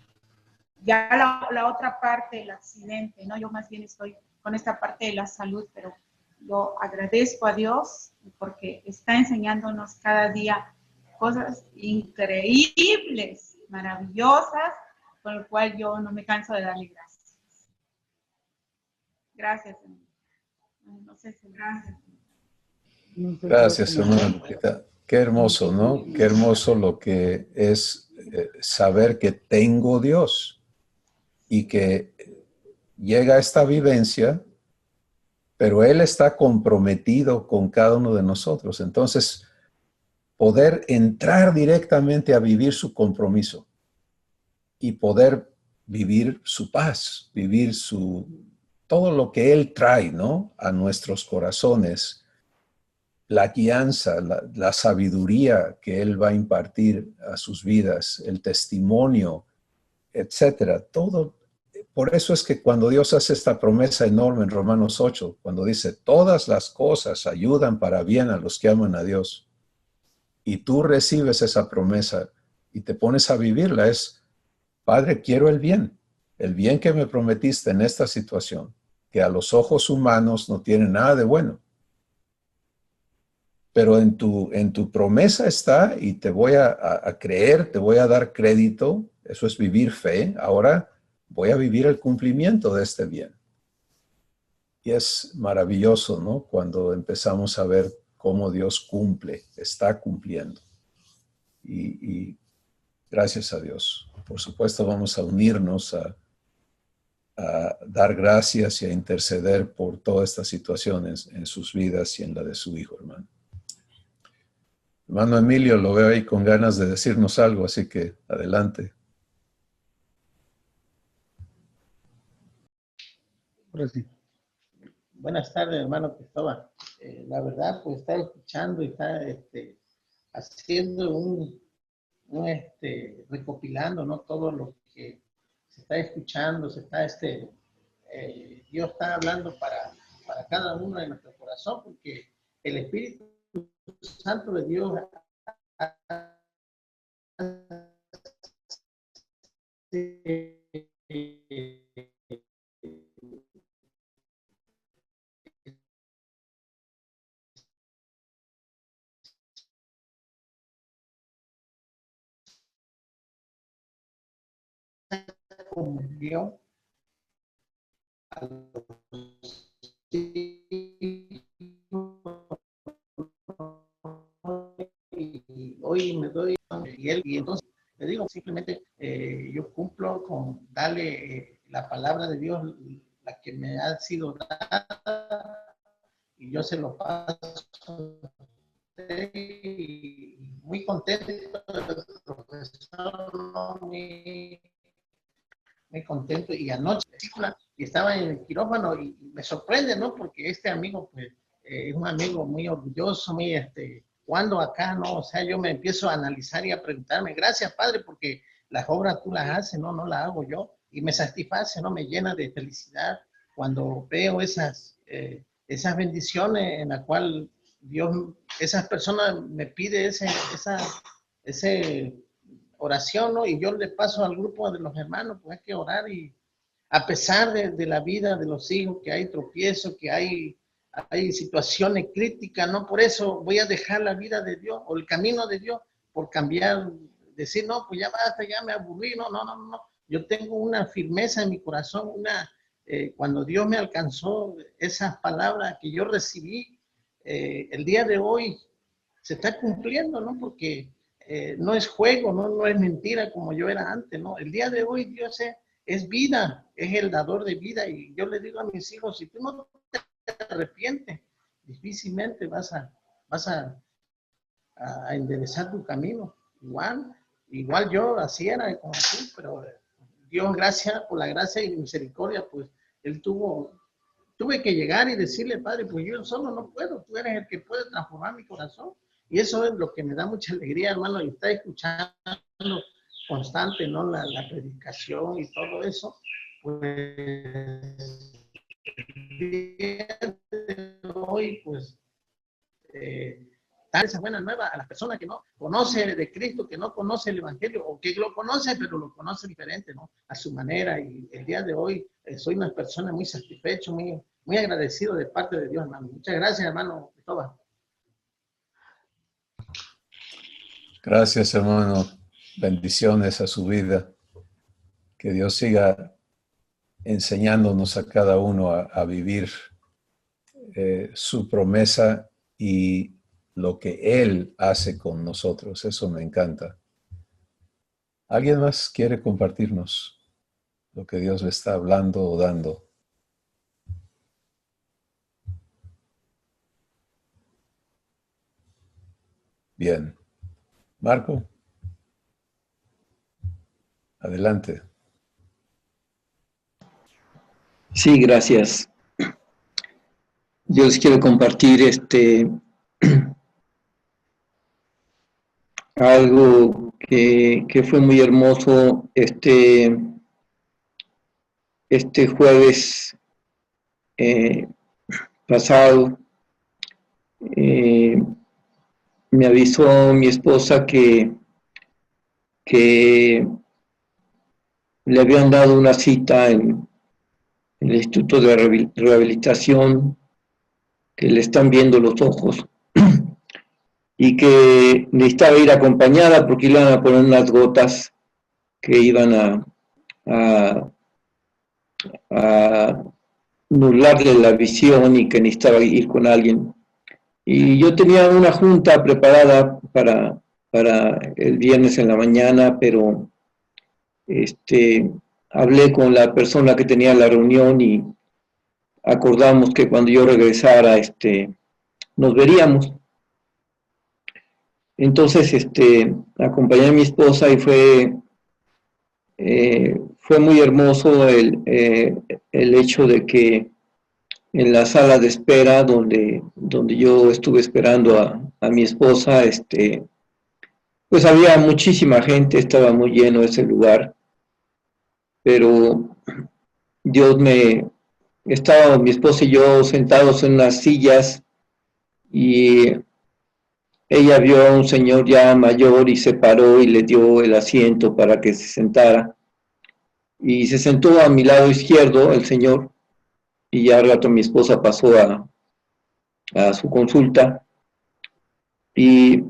ya la otra parte del accidente, ¿no? Yo más bien estoy con esta parte de la salud, pero yo agradezco a Dios porque está enseñándonos cada día cosas increíbles, maravillosas, con lo cual yo no me canso de darle gracias. Gracias, no sé si gracias. Gracias, hermana Lupita. Qué hermoso, ¿no? Qué hermoso lo que es saber que tengo Dios y que llega esta vivencia, pero Él está comprometido con cada uno de nosotros. Entonces, poder entrar directamente a vivir su compromiso y poder vivir su paz, vivir todo lo que Él trae, ¿no? A nuestros corazones, la guianza, la sabiduría que Él va a impartir a sus vidas, el testimonio, etcétera. Todo. Por eso es que cuando Dios hace esta promesa enorme en Romanos 8, cuando dice, todas las cosas ayudan para bien a los que aman a Dios, y tú recibes esa promesa y te pones a vivirla, es, Padre, quiero el bien que me prometiste en esta situación, que a los ojos humanos no tiene nada de bueno. Pero en tu promesa está, y te voy a creer, te voy a dar crédito, eso es vivir fe. Ahora voy a vivir el cumplimiento de este bien. Y es maravilloso, ¿no? Cuando empezamos a ver cómo Dios cumple, está cumpliendo. Y gracias a Dios. Por supuesto, vamos a unirnos a dar gracias y a interceder por todas estas situaciones en sus vidas y en la de su hijo, hermano. Hermano Emilio, lo veo ahí con ganas de decirnos algo, así que adelante. Sí. Buenas tardes, hermano Cristóbal. La verdad, pues está escuchando y está haciendo recopilando, ¿no? Todo lo que se está escuchando, Dios está hablando para cada uno de nuestro corazón, porque el Espíritu Santo de Dios comunión a los y hoy me doy y entonces le digo simplemente yo cumplo con darle la palabra de Dios, la que me ha sido dada, y yo se lo paso y muy contento, profesor, muy contento. Y anoche y estaba en el quirófano y me sorprende, ¿no? Porque este amigo pues es un amigo muy orgulloso, muy cuando acá, ¿no? O sea, yo me empiezo a analizar y a preguntarme, gracias, Padre, porque las obras tú las haces, no las hago yo, y me satisface, ¿no? Me llena de felicidad cuando veo esas bendiciones en la cual Dios, esas personas me pide esa oración, ¿no? Y yo le paso al grupo de los hermanos, pues hay que orar, y a pesar de la vida de los hijos, que hay tropiezos, que hay situaciones críticas, ¿no? Por eso voy a dejar la vida de Dios o el camino de Dios por cambiar, decir, no, pues ya basta, ya me aburrí, no. Yo tengo una firmeza en mi corazón, cuando Dios me alcanzó esas palabras que yo recibí, el día de hoy se está cumpliendo, ¿no? Porque no es juego, no es mentira como yo era antes, ¿no? El día de hoy Dios es vida, es el dador de vida, y yo le digo a mis hijos, si tú no te arrepientes, difícilmente vas a enderezar tu camino. Igual yo así era como tú, pero Dios, gracias por la gracia y misericordia, pues Él tuve que llegar y decirle, Padre, pues yo solo no puedo, tú eres el que puede transformar mi corazón. Y eso es lo que me da mucha alegría, hermano, y está escuchando constante, ¿no? La predicación y todo eso. pues el día de hoy, pues, dar esa buena nueva a las personas que no conocen de Cristo, que no conoce el Evangelio, o que lo conoce, pero lo conoce diferente, ¿no? A su manera. Y el día de hoy soy una persona muy satisfecho, muy agradecido de parte de Dios, hermano. Muchas gracias, hermano Cristóbal. Gracias, hermano. Bendiciones a su vida. Que Dios siga enseñándonos a cada uno a vivir su promesa y lo que Él hace con nosotros. Eso me encanta. ¿Alguien más quiere compartirnos lo que Dios le está hablando o dando? Bien. Marco, adelante. Sí, gracias. Yo les quiero compartir algo que fue muy hermoso este jueves pasado. Me avisó mi esposa que le habían dado una cita en el Instituto de Rehabilitación, que le están viendo los ojos, y que necesitaba ir acompañada porque le iban a poner unas gotas que iban a nublarle la visión y que necesitaba ir con alguien. Y yo tenía una junta preparada para el viernes en la mañana, pero hablé con la persona que tenía la reunión y acordamos que cuando yo regresara nos veríamos. Entonces acompañé a mi esposa y fue muy hermoso el hecho de que en la sala de espera donde yo estuve esperando a mi esposa, pues había muchísima gente, estaba muy lleno ese lugar, pero estábamos mi esposa y yo sentados en unas sillas y ella vio a un señor ya mayor y se paró y le dio el asiento para que se sentara. Y se sentó a mi lado izquierdo el señor, y ya al rato mi esposa pasó a su consulta. Y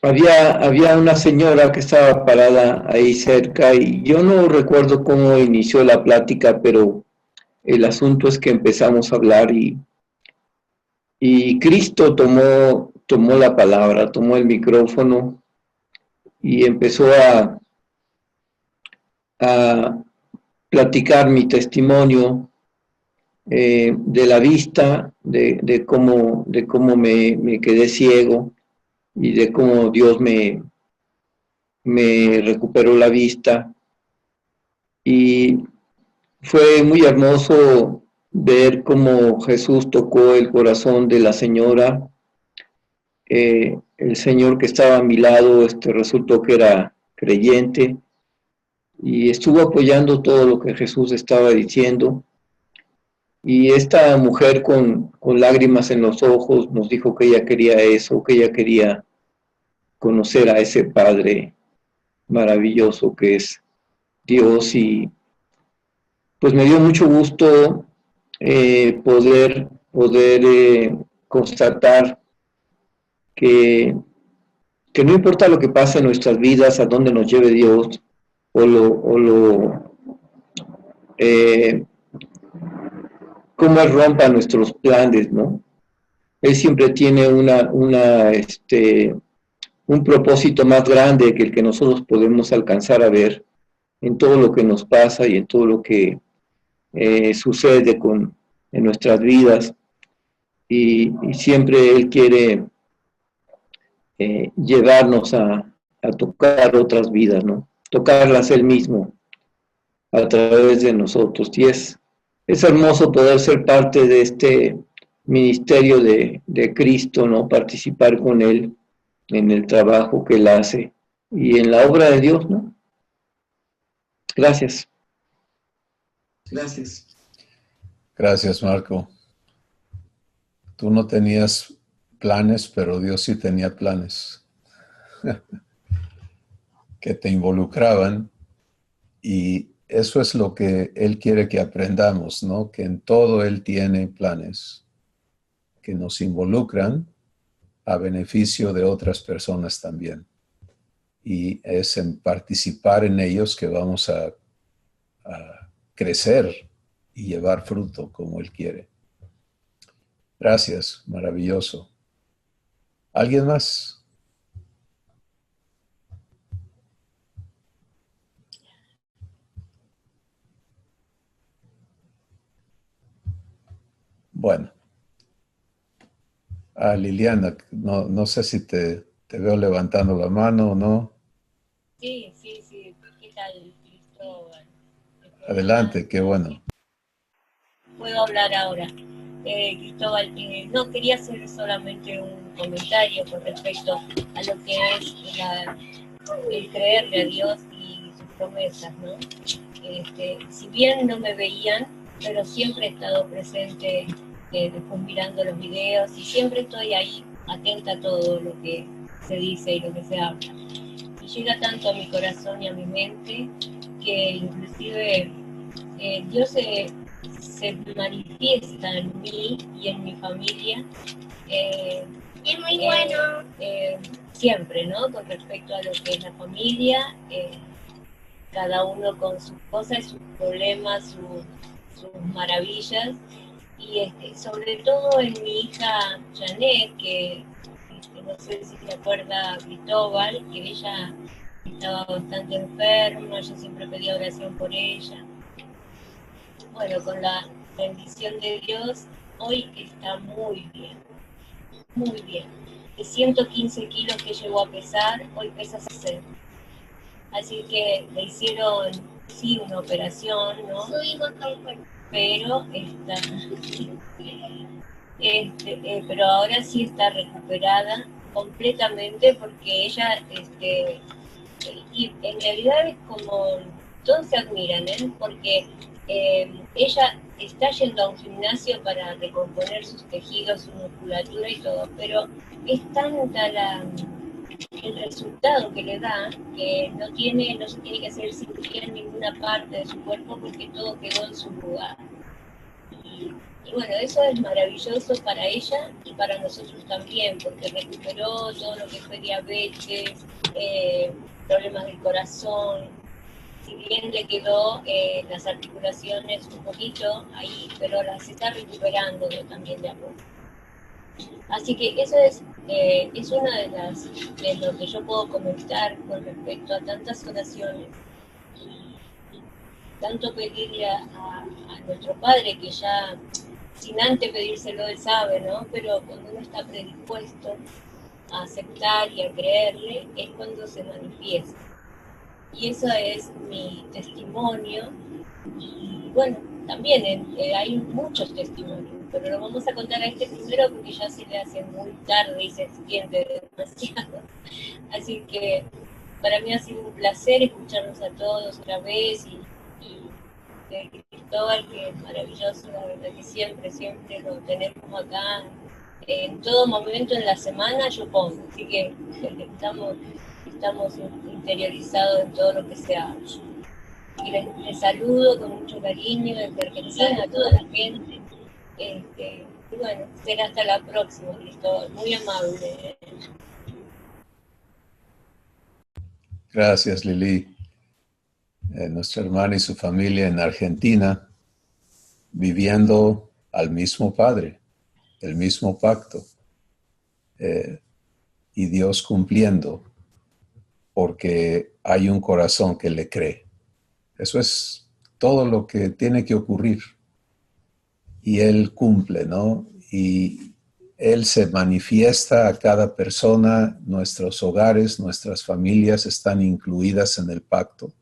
había una señora que estaba parada ahí cerca, y yo no recuerdo cómo inició la plática, pero el asunto es que empezamos a hablar y Cristo tomó la palabra, tomó el micrófono y empezó a platicar mi testimonio de la vista, de cómo me quedé ciego y de cómo Dios me recuperó la vista. Y fue muy hermoso ver cómo Jesús tocó el corazón de la señora. El señor que estaba a mi lado resultó que era creyente y estuvo apoyando todo lo que Jesús estaba diciendo. Y esta mujer con lágrimas en los ojos nos dijo que ella quería eso, que ella quería conocer a ese Padre maravilloso que es Dios. Y pues me dio mucho gusto poder constatar que no importa lo que pase en nuestras vidas, a dónde nos lleve Dios, cómo Él rompa nuestros planes, ¿no? Él siempre tiene un propósito más grande que el que nosotros podemos alcanzar a ver en todo lo que nos pasa y en todo lo que sucede en nuestras vidas. Y siempre Él quiere llevarnos a tocar otras vidas, ¿no? Tocarlas Él mismo a través de nosotros. Y es hermoso poder ser parte de este ministerio de Cristo, ¿no? Participar con Él en el trabajo que Él hace y en la obra de Dios, ¿no? Gracias. Gracias. Gracias, Marco. Tú no tenías planes, pero Dios sí tenía planes que te involucraban, y eso es lo que Él quiere que aprendamos, ¿no? Que en todo Él tiene planes que nos involucran a beneficio de otras personas también. Y es en participar en ellos que vamos a crecer y llevar fruto como Él quiere. Gracias, maravilloso. ¿Alguien más? Bueno, Liliana, no sé si te veo levantando la mano o no. Sí, ¿qué tal, Cristóbal? Adelante, qué bueno. Puedo hablar ahora. Cristóbal, no, quería hacer solamente un comentario con respecto a lo que es el creerle a Dios y sus promesas, ¿no? Si bien no me veían, pero siempre he estado presente, después mirando los videos, y siempre estoy ahí atenta a todo lo que se dice y lo que se habla. Y llega tanto a mi corazón y a mi mente que inclusive Dios se manifiesta en mí y en mi familia. Es muy bueno. Siempre, ¿no? Con respecto a lo que es la familia, cada uno con sus cosas, sus problemas, sus maravillas, y sobre todo en mi hija Janet, que no sé si se acuerda Cristóbal, que ella estaba bastante enferma, yo siempre pedía oración por ella. Bueno, con la bendición de Dios, hoy está muy bien, muy bien. De 115 kilos que llegó a pesar, hoy pesa 60. Así que le hicieron, sí, una operación, ¿no? Su hijo está enfermo. Pero pero ahora sí está recuperada completamente, porque ella, y en realidad es como, todos se admiran, porque ella está yendo a un gimnasio para recomponer sus tejidos, su musculatura y todo, pero es tanta el resultado que le da que no se tiene que hacer cirugía en ninguna parte de su cuerpo, porque todo quedó en su lugar. Y bueno, eso es maravilloso para ella y para nosotros también, porque recuperó todo lo que fue diabetes, problemas del corazón. Si bien le quedó las articulaciones un poquito ahí, pero las está recuperando también de a poco. Así que eso es una de lo que yo puedo comentar con respecto a tantas oraciones. Tanto pedirle a nuestro Padre, que ya sin antes pedírselo Él sabe, ¿no? Pero cuando uno está predispuesto a aceptar y a creerle, es cuando se manifiesta. Y eso es mi testimonio. Y bueno, también hay muchos testimonios, pero lo vamos a contar a este primero porque ya se le hace muy tarde y se extiende demasiado. Así que para mí ha sido un placer escucharnos a todos otra vez, y Cristóbal, que es maravilloso, la verdad que siempre lo tenemos acá. En todo momento en la semana yo pongo, así que estamos interiorizados en todo lo que se haga. Y les saludo con mucho cariño desde Argentina a toda la gente. Y bueno, será hasta la próxima, Cristóbal. Muy amable. Gracias, Lili. Nuestra hermana y su familia en Argentina, viviendo al mismo Padre, el mismo pacto, y Dios cumpliendo, porque hay un corazón que le cree. Eso es todo lo que tiene que ocurrir. Y Él cumple, ¿no? Y Él se manifiesta a cada persona. Nuestros hogares, nuestras familias están incluidas en el pacto.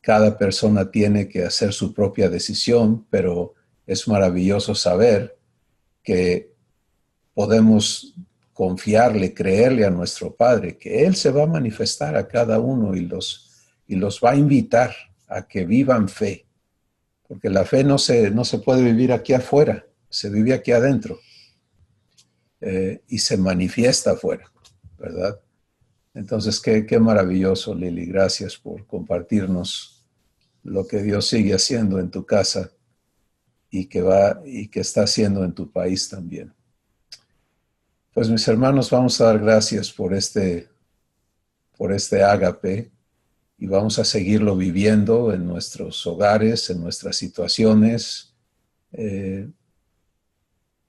Cada persona tiene que hacer su propia decisión, pero es maravilloso saber que podemos confiarle, creerle a nuestro Padre, que Él se va a manifestar a cada uno y los va a invitar a que vivan fe, porque la fe no se puede vivir aquí afuera, se vive aquí adentro y se manifiesta afuera, ¿verdad? Entonces, qué maravilloso, Lili. Gracias por compartirnos lo que Dios sigue haciendo en tu casa y que está haciendo en tu país también. Pues mis hermanos, vamos a dar gracias por este ágape y vamos a seguirlo viviendo en nuestros hogares, en nuestras situaciones.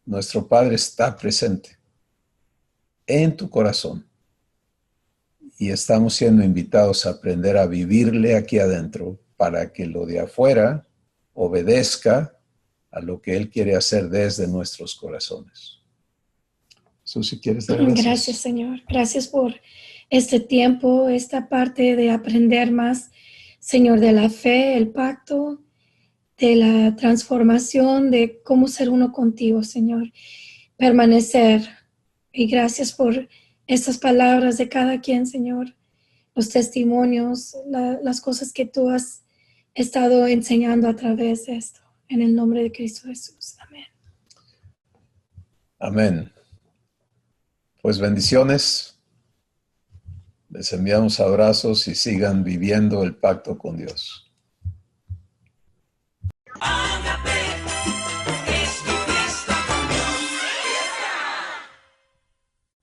Nuestro Padre está presente en tu corazón y estamos siendo invitados a aprender a vivirle aquí adentro para que lo de afuera obedezca a lo que Él quiere hacer desde nuestros corazones. Susi, ¿quieres dar gracias? Gracias, Señor. Gracias por este tiempo, esta parte de aprender más, Señor, de la fe, el pacto, de la transformación, de cómo ser uno contigo, Señor. Permanecer. Y gracias por estas palabras de cada quien, Señor. Los testimonios, las cosas que tú has estado enseñando a través de esto. En el nombre de Cristo Jesús. Amén. Amén. Pues bendiciones. Les enviamos abrazos y sigan viviendo el pacto con Dios.